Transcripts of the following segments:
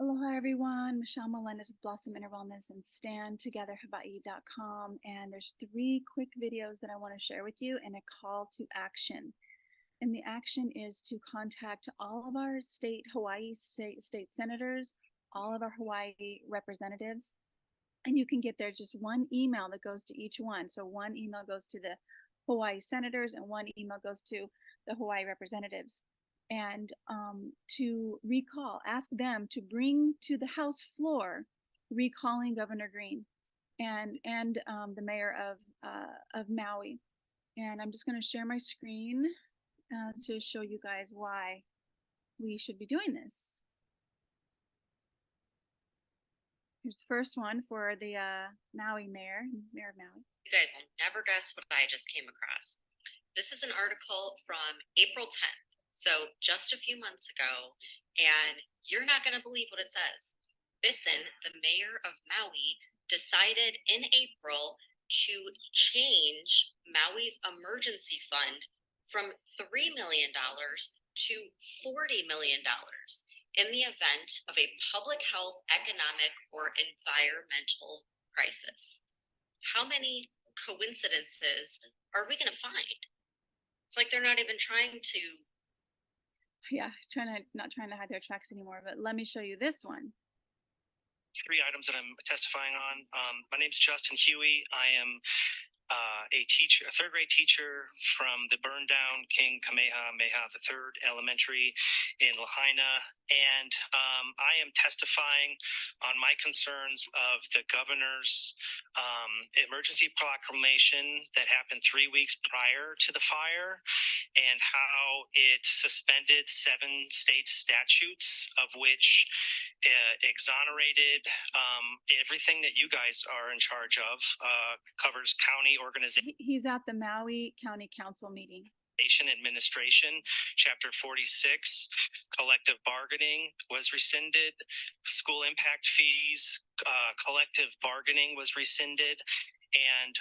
Aloha everyone, Michelle Melendez with Blossom Inner Wellness and StandTogetherHawaii.com, and there's 3 quick videos that I want to share with you and a call to action. And the action is to contact all of our Hawaii state senators, all of our Hawaii representatives, and you can get there just one email that goes to each one. So one email goes to the Hawaii senators and one email goes to the Hawaii representatives. And to ask them to bring to the House floor recalling Governor Green and the mayor of Maui. And I'm just going to share my screen to show you guys why we should be doing this. Here's the first one for the Maui mayor of Maui. You guys will never guess what I just came across. This is an article from April 10th, so just a few months ago, and you're not going to believe what it says. Bisson, the mayor of Maui, decided in April to change Maui's emergency fund from $3 million to $40 million in the event of a public health, economic, or environmental crisis. How many coincidences are we going to find? It's like they're not even trying to. Yeah, not trying to hide their tracks anymore, but let me show you this one. 3 items that I'm testifying on. My name's Justin Huey. I am a teacher, a 3rd grade teacher from the burned down King Kamehameha III Elementary in Lahaina. And I am testifying on my concerns of the governor's emergency proclamation that happened 3 weeks prior to the fire and how it suspended 7 state statutes, of which exonerated everything that you guys are in charge of, covers county organization. He's at the Maui County Council meeting. Administration, Chapter 46, collective bargaining was rescinded, school impact fees, collective bargaining was rescinded, and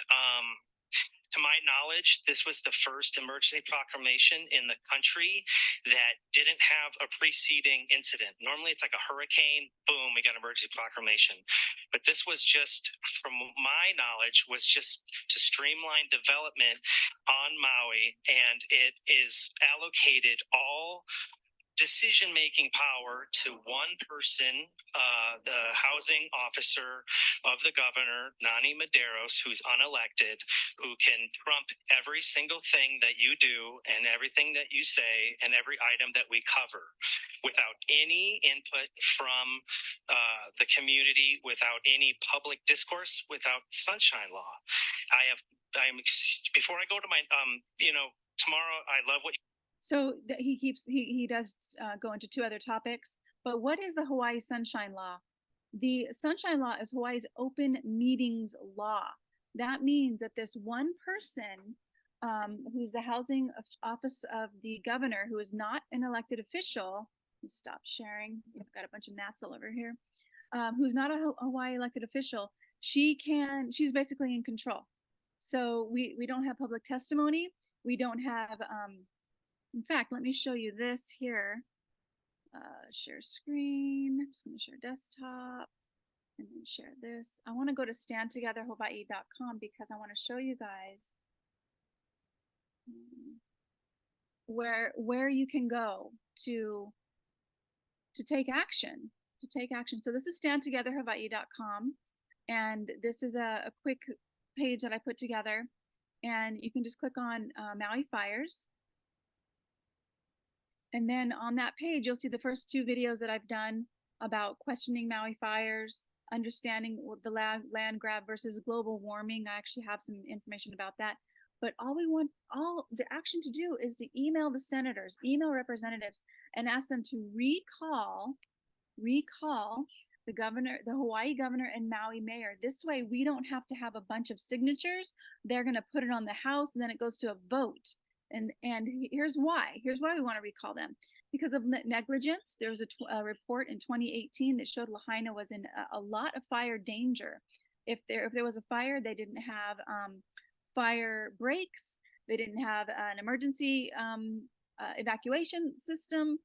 to my knowledge, this was the first emergency proclamation in the country that didn't have a preceding incident. Normally it's like a hurricane, boom, we got an emergency proclamation. But this was just, from my knowledge, was just to streamline development on Maui, and it is allocated all decision-making power to one person, the housing officer of the governor, Nani Medeiros, who's unelected, who can trump every single thing that you do and everything that you say and every item that we cover without any input from the community, without any public discourse, without sunshine law. Before I go to my, tomorrow, I love what So he does go into 2 other topics, but what is the Hawaii Sunshine Law? The Sunshine Law is Hawaii's open meetings law. That means that this one person who's the housing office of the governor, who is not an elected official, stop sharing, I've got a bunch of gnats all over here, who's not a Hawaii elected official, she's basically in control. So we don't have public testimony. We don't have, in fact, let me show you this here. Share screen. I'm just going to share desktop and then share this. I want to go to StandTogetherHawaii.com because I want to show you guys where you can go to take action. So this is StandTogetherHawaii.com, and this is a quick page that I put together, and you can just click on Maui Fires. And then on that page, you'll see the first 2 videos that I've done about questioning Maui fires, understanding the land grab versus global warming. I actually have some information about that. But all the action to do is to email the senators, email representatives, and ask them to recall the governor, the Hawaii governor and Maui mayor. This way, we don't have to have a bunch of signatures. They're going to put it on the House, and then it goes to a vote. And here's why we want to recall them: because of negligence. There was a report in 2018 that showed Lahaina was in a lot of fire danger. If there was a fire, they didn't have fire breaks, they didn't have an emergency evacuation system,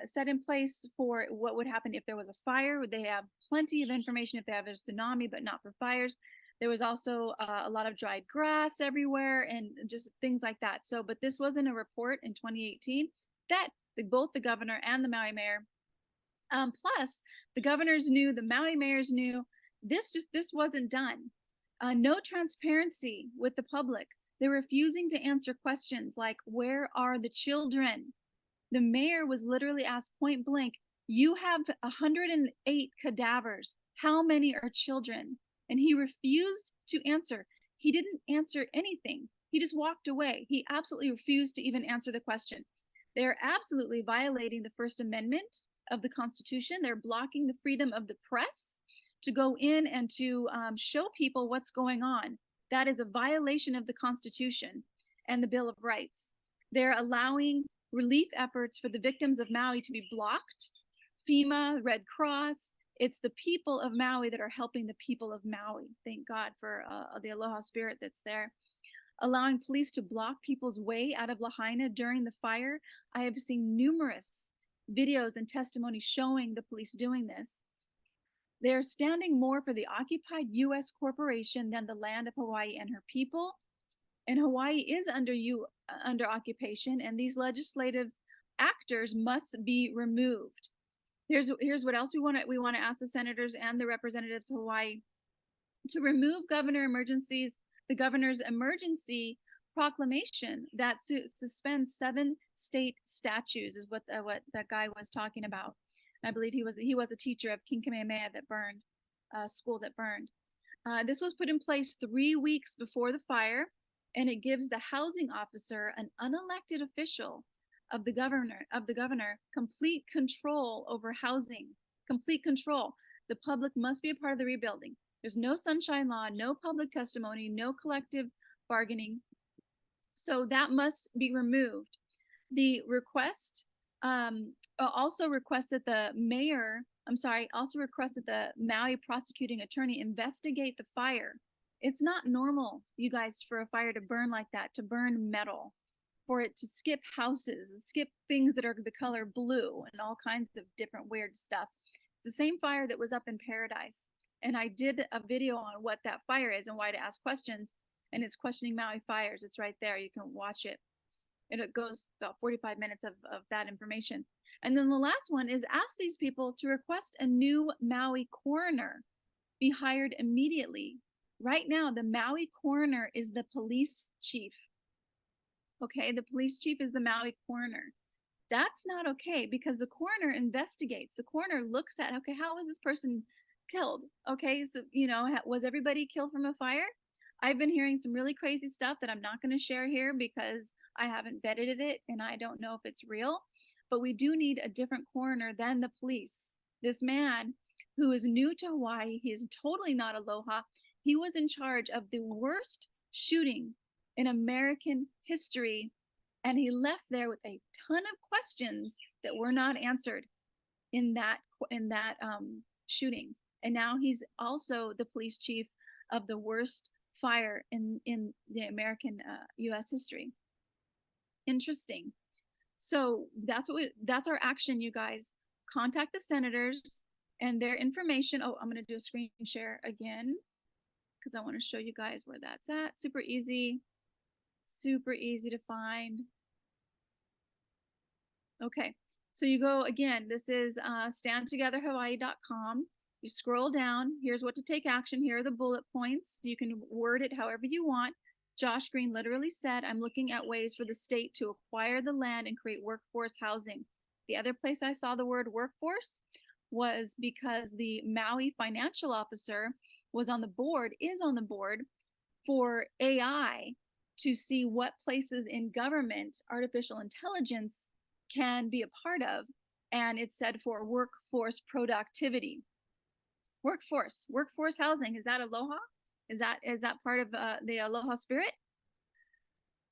set in place for what would happen if there was a fire. They have plenty of information if they have a tsunami, but not for fires. There was also a lot of dried grass everywhere and just things like that. So, but this wasn't a report in 2018 that both the governor and the Maui mayor, plus the governors knew, the Maui mayors knew, this wasn't done. No transparency with the public. They're refusing to answer questions like, where are the children? The mayor was literally asked point blank, you have 108 cadavers. How many are children? And he refused to answer. He didn't answer anything. He just walked away. He absolutely refused to even answer the question. They're absolutely violating the First Amendment of the Constitution. They're blocking the freedom of the press to go in and to show people what's going on. That is a violation of the Constitution and the Bill of Rights. They're allowing relief efforts for the victims of Maui to be blocked. FEMA, Red Cross, it's the people of Maui that are helping the people of Maui. Thank God for the aloha spirit that's there. Allowing police to block people's way out of Lahaina during the fire. I have seen numerous videos and testimonies showing the police doing this. They're standing more for the occupied U.S. corporation than the land of Hawaii and her people. And Hawaii is under occupation, and these legislative actors must be removed. Here's what else we want to ask the senators and the representatives of Hawaii to remove the governor's emergency proclamation that suspends 7 state statutes, is what that guy was talking about. I believe he was a teacher of King Kamehameha that burned, school that burned. This was put in place 3 weeks before the fire, and it gives the housing officer, an unelected official of the governor, complete control over housing. Complete control. The public must be a part of the rebuilding. There's no sunshine law, no public testimony, no collective bargaining. So that must be removed. The request also requested the Maui prosecuting attorney investigate the fire. It's not normal, you guys, for a fire to burn like that, to burn metal, for it to skip houses and skip things that are the color blue and all kinds of different weird stuff. It's the same fire that was up in Paradise. And I did a video on what that fire is and why to ask questions. And it's Questioning Maui Fires. It's right there. You can watch it. And it goes about 45 minutes of that information. And then the last one is ask these people to request a new Maui coroner be hired immediately. Right now, the Maui coroner is the police chief. Okay, the police chief is the Maui coroner. That's not okay because the coroner investigates. The coroner looks at, okay, how was this person killed? Okay, so, was everybody killed from a fire? I've been hearing some really crazy stuff that I'm not going to share here because I haven't vetted it and I don't know if it's real. But we do need a different coroner than the police. This man who is new to Hawaii, he is totally not aloha. He was in charge of the worst shooting in American history, and he left there with a ton of questions that were not answered in that shooting. And now he's also the police chief of the worst fire in the American U.S. history. Interesting. So that's our action, you guys. Contact the senators and their information. Oh, I'm going to do a screen share again because I want to show you guys where that's at. Super easy to find. Okay, so you go again. This is standtogetherhawaii.com. You scroll down. Here's what to take action. Here are the bullet points. You can word it however you want. Josh Green literally said, I'm looking at ways for the state to acquire the land and create workforce housing. The other place I saw the word workforce was because the Maui financial officer is on the board for AI to see what places in government artificial intelligence can be a part of. And it said for workforce productivity. Workforce housing. Is that aloha? Is that part of the aloha spirit?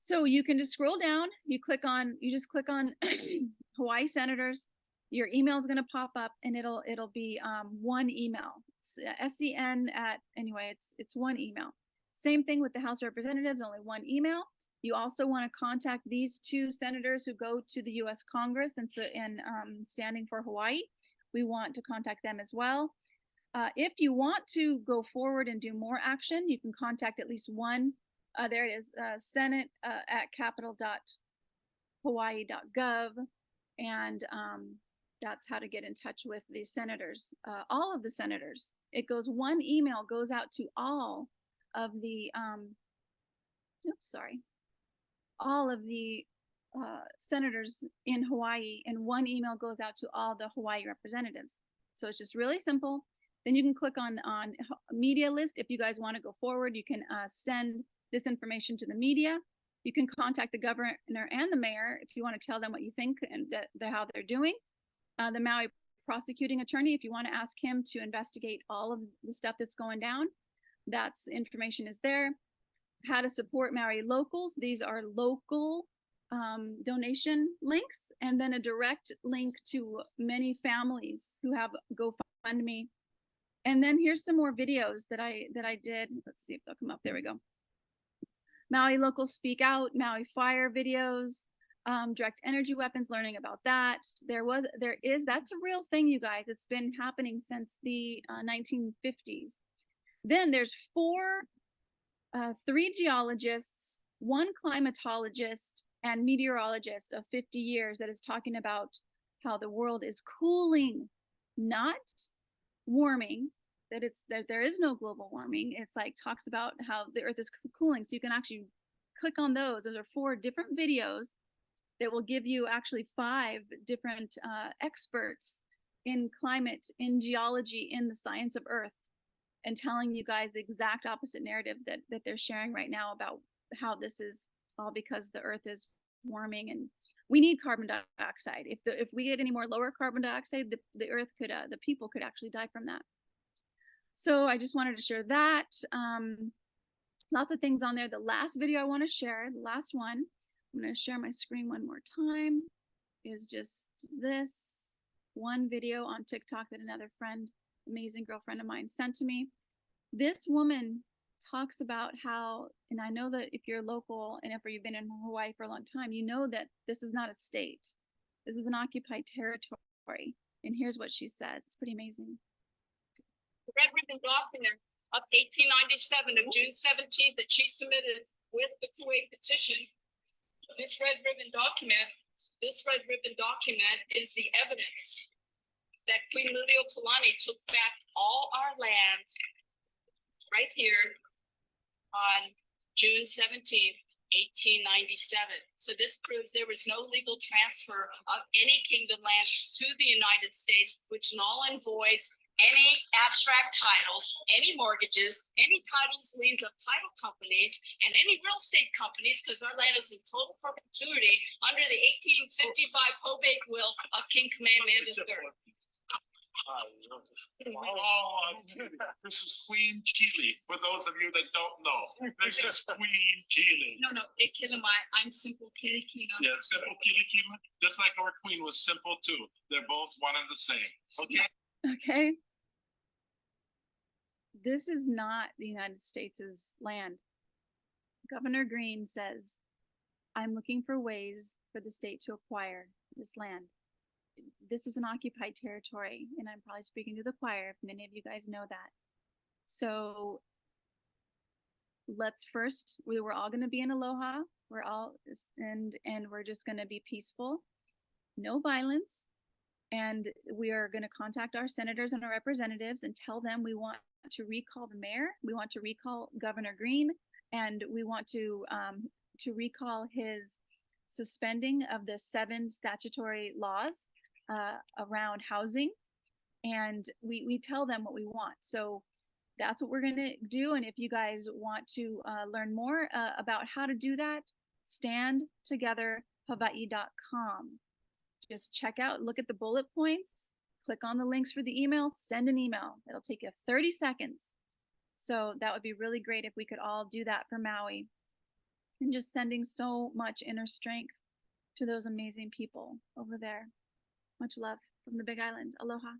So you can just scroll down. You just click on Hawaii senators. Your email is going to pop up, and it'll be one email. SEN at anyway. It's one email. Same thing with the House of Representatives. Only one email. You also want to contact these two senators who go to the U.S. Congress and standing for Hawaii. We want to contact them as well. If you want to go forward and do more action, you can contact at least one. There it is, Senate at capital.hawaii.gov, and that's how to get in touch with the senators. All of the senators. It goes, one email goes out to all of the all of the senators in Hawaii, and one email goes out to all the Hawaii representatives. So it's just really simple. Then you can click on media list. If you guys want to go forward, you can send this information to the media. You can contact the governor and the mayor if you want to tell them what you think and how they're doing. The Maui prosecuting attorney, if you want to ask him to investigate all of the stuff that's going down, that's information is there. How to support Maui locals. These are local donation links, and then a direct link to many families who have GoFundMe. And then here's some more videos that I did. Let's see if they'll come up. There we go. Maui locals speak out, Maui fire videos, direct energy weapons, learning about that. That's a real thing, you guys. It's been happening since the 1950s. Then there's three geologists, one climatologist, and meteorologist of 50 years that is talking about how the world is cooling, not warming, that there is no global warming. It's like talks about how the earth is cooling. So you can actually click on those. Those are 4 different videos that will give you actually 5 different experts in climate, in geology, in the science of earth, and telling you guys the exact opposite narrative that they're sharing right now about how this is all because the earth is warming and we need carbon dioxide. If we get any more lower carbon dioxide, the earth could, the people could actually die from that. So I just wanted to share that. Lots of things on there. The last video I want to share, the last one, I'm going to share my screen one more time, is just this one video on TikTok that another friend, amazing girlfriend of mine, sent to me. This woman talks about how, and I know that if you're local and if you've been in Hawaii for a long time, you know that this is not a state. This is an occupied territory. And here's what she said. It's pretty amazing. The Red Ribbon document of 1897 of June 17th that she submitted with the Kuwait petition. This Red Ribbon document is the evidence that Queen Liliuokalani took back all our land right here on June 17th, 1897. So this proves there was no legal transfer of any kingdom land to the United States, which null and voids any abstract titles, any mortgages, any titles, liens of title companies, and any real estate companies, because our land is in total perpetuity under the 1855 probate will of King Kamehameha III. This is Queen Keely. For those of you that don't know, this is Queen Keely. No, Ikilimai. I'm simple Kilikina. Yeah, simple Kilikima. Just like our queen was simple too. They're both one and the same. Okay. Okay. This is not the United States' land. Governor Green says, I'm looking for ways for the state to acquire this land. This is an occupied territory, and I'm probably speaking to the choir if many of you guys know that. So let's first, we were all going to be in aloha. We're all, and we're just going to be peaceful, no violence. And we are going to contact our senators and our representatives and tell them we want to recall the mayor, we want to recall Governor Green, and we want to recall his suspending of the 7 statutory laws around housing, and we tell them what we want. So that's what we're going to do. And if you guys want to learn more about how to do that, standtogetherhawaii.com. Just check out, look at the bullet points, click on the links for the email, send an email. It'll take you 30 seconds. So that would be really great if we could all do that for Maui. And just sending so much inner strength to those amazing people over there. Much love from the Big Island. Aloha.